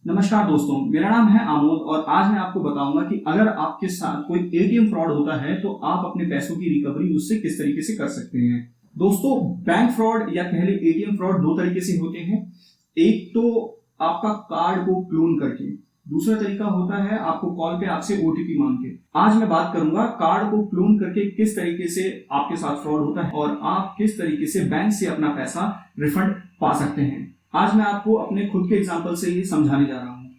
नमस्कार दोस्तों, मेरा नाम है आमोद और आज मैं आपको बताऊंगा कि अगर आपके साथ कोई एटीएम फ्रॉड होता है तो आप अपने पैसों की रिकवरी उससे किस तरीके से कर सकते हैं। दोस्तों, बैंक फ्रॉड या कह लें एटीएम फ्रॉड दो तरीके से होते हैं। एक तो आपका कार्ड को क्लोन करके, दूसरा तरीका होता है आपको कॉल पे आपसे ओटीपी मांग के। आज मैं बात करूंगा कार्ड को क्लोन करके किस तरीके से आपके साथ फ्रॉड होता है और आप किस तरीके से बैंक से अपना पैसा रिफंड पा सकते हैं। आज मैं आपको अपने खुद के एग्जांपल से ये समझाने जा रहा हूँ।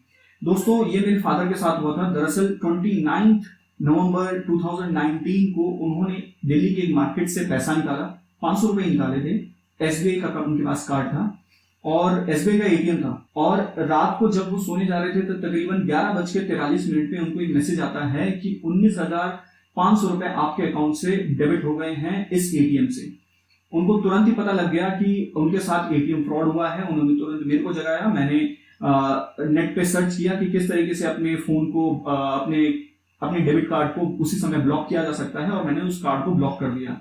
दोस्तों, ये मेरे फादर के साथ हुआ था। दरअसल 29 नवंबर 2019 को उन्होंने दिल्ली के एक मार्केट से पैसा निकाला, 500 रुपए निकाले थे। एसबीआई का उनके पास कार्ड था और एसबीआई का एटीएम था। और रात को जब वो सोने जा रहे थे तो तकरीबन 11:43 पे उनको एक मैसेज आता है कि 19,500 रुपए आपके अकाउंट से डेबिट हो गए हैं इस एटीएम से। उनको तुरंत ही पता लग गया कि उनके साथ एटीएम फ्रॉड हुआ है। उन्होंने तुरंत मेरे को जगाया। मैंने नेट पे सर्च किया कि किस तरीके से अपने फोन को अपने डेबिट कार्ड को उसी समय ब्लॉक किया जा सकता है और मैंने उस कार्ड को ब्लॉक कर दिया।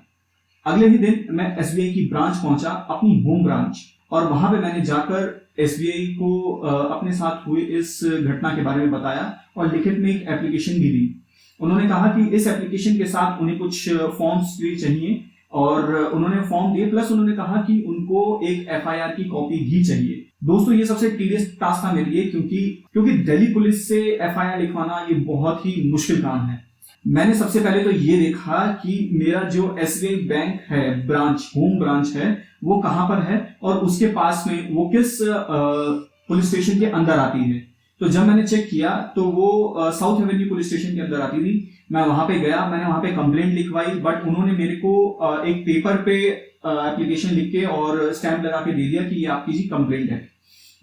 अगले ही दिन मैं एसबीआई की ब्रांच पहुंचा, अपनी होम ब्रांच, और वहां पे मैंने जाकर एसबीआई को अपने साथ हुए इस घटना के बारे में बताया और लिखित में एक एप्लीकेशन भी दी। उन्होंने कहा कि इस एप्लीकेशन के साथ उन्हें कुछ फॉर्म्स भी चाहिए और उन्होंने फॉर्म दिए, प्लस उन्होंने कहा कि उनको एक एफआईआर की कॉपी भी चाहिए। दोस्तों, ये सबसे टीडियस टास्क था मेरे लिए क्योंकि दिल्ली पुलिस से एफआईआर लिखवाना ये बहुत ही मुश्किल काम है। मैंने सबसे पहले तो ये देखा कि मेरा जो एसबीआई बैंक है, ब्रांच, होम ब्रांच है, वो कहां पर है और उसके पास में वो किस पुलिस स्टेशन के अंदर आती है। तो जब मैंने चेक किया तो वो साउथ एवेन्यू पुलिस स्टेशन के अंदर आती थी। मैं वहां पे गया, मैंने वहां पे कंप्लेंट लिखवाई, बट उन्होंने मेरे को एक पेपर पे एप्लीकेशन लिख के और स्टैंप लगा के दे दिया कि ये आपकी जी कंप्लेंट है।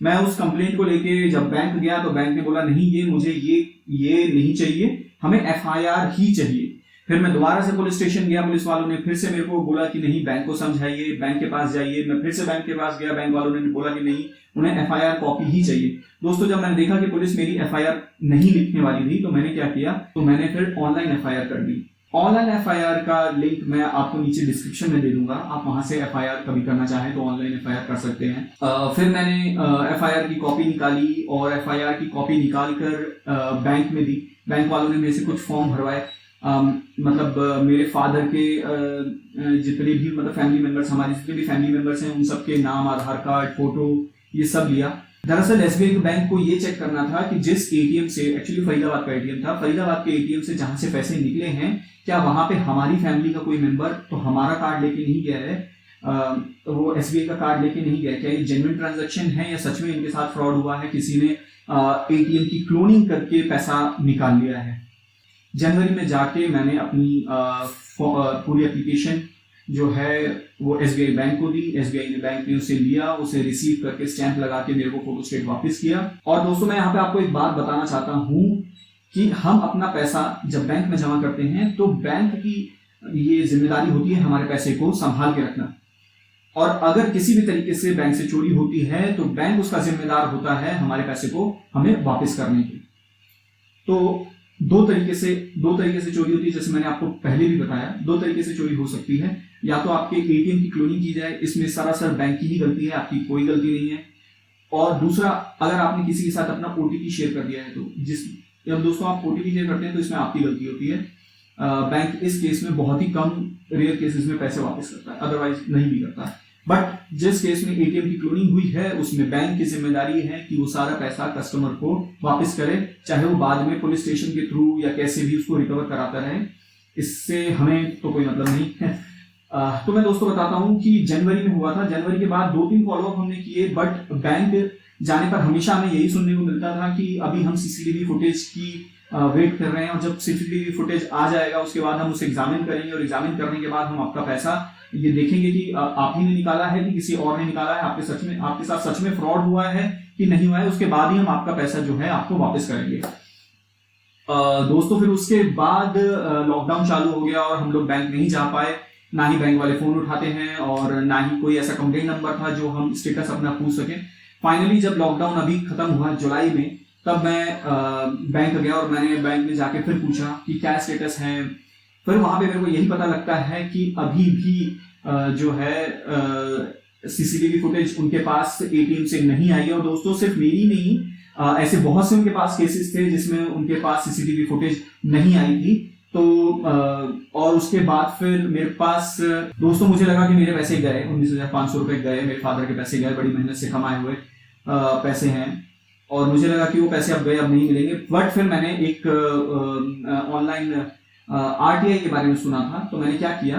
मैं उस कंप्लेंट को लेके जब बैंक गया तो बैंक ने बोला नहीं, ये मुझे ये नहीं चाहिए, हमें एफआईआर ही चाहिए। फिर मैं दोबारा से पुलिस स्टेशन गया, पुलिस वालों ने फिर से मेरे को बोला कि नहीं, बैंक को समझाइए, बैंक के पास जाइए। मैं फिर से बैंक के पास गया, बैंक वालों ने बोला कि नहीं, उन्हें एफआईआर कॉपी ही चाहिए। दोस्तों, जब मैंने देखा कि पुलिस मेरी एफआईआर नहीं लिखने वाली थी तो मैंने क्या किया, तो मैंने फिर ऑनलाइन एफआईआर कर दी। ऑनलाइन एफआईआर का लिंक मैं आपको नीचे डिस्क्रिप्शन में दे दूंगा। आप वहां से एफआईआर कभी करना चाहें तो ऑनलाइन एफआईआर कर सकते हैं। फिर मैंने एफआईआर की कॉपी निकाली और एफआईआर की कॉपी निकालकर बैंक में दी। बैंक वालों ने मेरे से कुछ फॉर्म भरवाए। मेरे फादर के जितने भी फैमिली मेंबर्स, हमारे जितने भी फैमिली मेंबर्स हैं, उन सबके नाम, आधार कार्ड, फोटो, ये सब लिया। दरअसल एसबीआई बैंक को ये चेक करना था कि जिस एटीएम से, एक्चुअली फरीदाबाद का एटीएम था, फरीदाबाद के एटीएम से जहां से पैसे निकले हैं, क्या वहां पे हमारी फैमिली का कोई मेंबर तो हमारा कार्ड लेके नहीं गया है, तो वो एसबीआई का कार्ड लेके नहीं गया। क्या ये जेन्युइन ट्रांजैक्शन है या सच में इनके साथ फ्रॉड हुआ है, किसी ने एटीएम की क्लोनिंग करके पैसा निकाल लिया है। जनवरी में जाके मैंने अपनी पूरी एप्लीकेशन जो है वो एसबीआई बैंक को दी। एसबीआई बैंक ने उसे लिया, उसे रिसीव करके स्टैंप लगा के मेरे को फोटोस्टेट वापस किया। और दोस्तों, मैं यहाँ पे आपको एक बात बताना चाहता हूँ कि हम अपना पैसा जब बैंक में जमा करते हैं तो बैंक की ये जिम्मेदारी होती है हमारे पैसे को संभाल के रखना, और अगर किसी भी तरीके से बैंक से चोरी होती है तो बैंक उसका जिम्मेदार होता है हमारे पैसे को हमें वापस करने की। तो दो तरीके से चोरी होती है, जैसे मैंने आपको पहले भी बताया। दो तरीके से चोरी हो सकती है, या तो आपके एटीएम की क्लोनिंग की जाए, इसमें सरासर बैंक की ही गलती है, आपकी कोई गलती नहीं है। और दूसरा, अगर आपने किसी के साथ अपना ओटीपी शेयर कर दिया है तो जब दोस्तों आप ओटीपी शेयर करते हैं तो इसमें आपकी गलती होती है। बैंक इस केस में बहुत ही कम रेयर केसेस में पैसे वापस करता है, अदरवाइज नहीं भी करता। बट जिस केस में एटीएम की क्लोनिंग हुई है उसमें बैंक की जिम्मेदारी है कि वो सारा पैसा कस्टमर को वापस करे, चाहे वो बाद में पुलिस स्टेशन के थ्रू या कैसे भी उसको रिकवर कराता रहे। इससे हमें तो कोई मतलब नहीं है। तो मैं दोस्तों बताता हूं कि जनवरी में हुआ था। जनवरी के बाद 2-3 फॉलोअप हमने किए, बट बैंक जाने पर हमेशा हमें यही सुनने को मिलता था कि अभी हम सीसीटीवी फुटेज की वेट कर रहे हैं, और जब सीसीटीवी फुटेज आ जाएगा उसके बाद हम उसे एग्जामिन करेंगे, और एग्जामिन करने के बाद हम आपका पैसा ये देखेंगे कि आप ही ने निकाला है कि किसी और ने निकाला है, आपके साथ सच में फ्रॉड हुआ है कि नहीं हुआ है। उसके बाद ही हम आपका पैसा जो है आपको वापस करेंगे। दोस्तों, फिर उसके बाद लॉकडाउन चालू हो गया और हम लोग बैंक नहीं जा पाए, ना ही बैंक वाले फोन उठाते हैं और ना ही कोई ऐसा कंप्लेंट नंबर था जो हम स्टेटस अपना पूछ सके। फाइनली जब लॉकडाउन अभी खत्म हुआ जुलाई में, तब मैं बैंक गया और मैंने बैंक में जाके फिर पूछा कि क्या स्टेटस है। फिर वहां पे मेरे को यही पता लगता है कि अभी भी जो है सीसीटीवी फुटेज उनके पास एटीएम से नहीं आई है। और दोस्तों, सिर्फ मेरी नहीं, ऐसे बहुत से उनके पास केसेस थे जिसमें उनके पास सीसीटीवी फुटेज नहीं आई थी। तो और उसके बाद फिर मेरे पास दोस्तों मुझे लगा कि मेरे पैसे गए, 19,500 रुपए गए, मेरे फादर के पैसे गए, बड़ी मेहनत से कमाए हुए पैसे हैं, और मुझे लगा कि वो पैसे अब गए, अब नहीं मिलेंगे। बट फिर मैंने एक ऑनलाइन आरटीआई के बारे में सुना था, तो मैंने क्या किया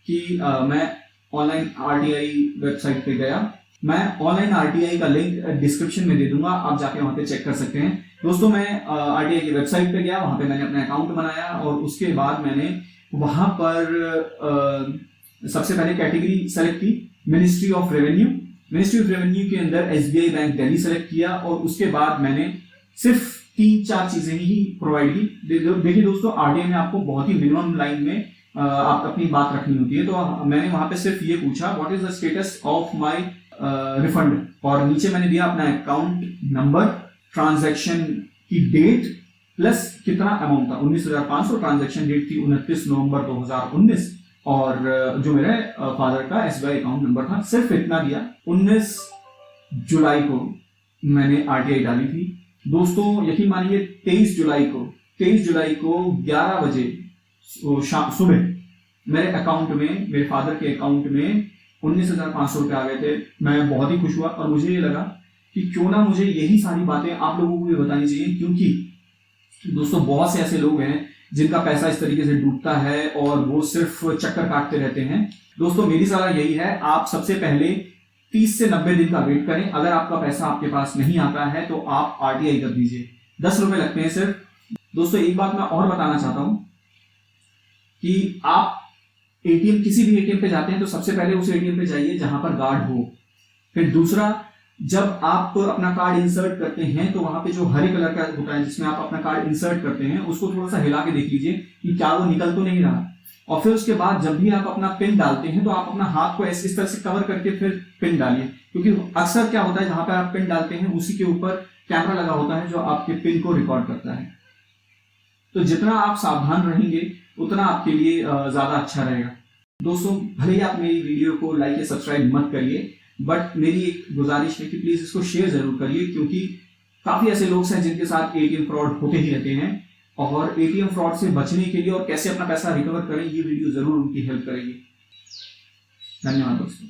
कि मैं ऑनलाइन आरटीआई वेबसाइट पे गया। मैं ऑनलाइन आरटीआई का लिंक डिस्क्रिप्शन में दे दूंगा, आप जाके वहां पे चेक कर सकते हैं। दोस्तों मैं आरटीआई की वेबसाइट पे गया, वहां पे मैंने अपना अकाउंट बनाया और उसके बाद मैंने वहां पर सबसे पहले कैटेगरी सेलेक्ट की, ministry of revenue. Ministry of revenue के अंदर एसबीआई बैंक दिल्ली सेलेक्ट किया और उसके बाद मैंने सिर्फ 3-4 चीजें ही प्रोवाइड की। देखिए दोस्तों, आरटीआई में आपको बहुत ही मिनिमम लाइन में आप अपनी बात रखनी होती है, तो मैंने वहां पे सिर्फ ये पूछा what is the status of my refund, और नीचे मैंने दिया अपना अकाउंट नंबर, ट्रांजैक्शन की डेट प्लस कितना अमाउंट था, 19,500। ट्रांजैक्शन डेट थी 29 नवंबर 2019 और जो मेरे फादर का एसबीआई अकाउंट नंबर था, सिर्फ इतना दिया। 19 जुलाई को मैंने आरटीआई डाली थी। दोस्तों यकीन मानिए 23 जुलाई को 11 बजे सुबह मेरे अकाउंट में, मेरे फादर के अकाउंट में 19,500 रुपए आ गए थे। मैं बहुत ही खुश हुआ और मुझे ये लगा कि क्यों ना मुझे यही सारी बातें आप लोगों को भी बतानी चाहिए, क्योंकि दोस्तों बहुत से ऐसे लोग हैं जिनका पैसा इस तरीके से डूबता है और वो सिर्फ चक्कर काटते रहते हैं। दोस्तों मेरी सलाह यही है, आप सबसे पहले 30 से 90 दिन का वेट करें। अगर आपका पैसा आपके पास नहीं आता है तो आप आरटीआई कर दीजिए, 10 रुपए लगते हैं सिर्फ। दोस्तों एक बात मैं और बताना चाहता हूं कि आप एटीएम, किसी भी एटीएम पे जाते हैं तो सबसे पहले उस एटीएम पे जाइए जहां पर गार्ड हो। फिर दूसरा, जब आप अपना कार्ड इंसर्ट करते हैं तो वहां पे जो हरे कलर का होता है जिसमें आप अपना कार्ड इंसर्ट करते हैं, उसको थोड़ा सा हिला के देख लीजिए कि क्या वो निकल तो नहीं रहा। और फिर उसके बाद जब भी आप अपना पिन डालते हैं तो आप अपना हाथ को इस तरह से कवर करके फिर पिन डालिए, क्योंकि अक्सर क्या होता है जहां पर आप पिन डालते हैं उसी के ऊपर कैमरा लगा होता है जो आपके पिन को रिकॉर्ड करता है। तो जितना आप सावधान रहेंगे उतना आपके लिए ज्यादा अच्छा रहेगा। दोस्तों भले ही आप मेरी वीडियो को लाइक या सब्सक्राइब मत करिए, बट मेरी एक गुजारिश है कि प्लीज इसको शेयर जरूर करिए, क्योंकि काफी ऐसे लोग हैं जिनके साथ एटीएम फ्रॉड होते ही रहते हैं, और एटीएम फ्रॉड से बचने के लिए और कैसे अपना पैसा रिकवर करें, ये वीडियो जरूर उनकी हेल्प करेगी। धन्यवाद दोस्तों।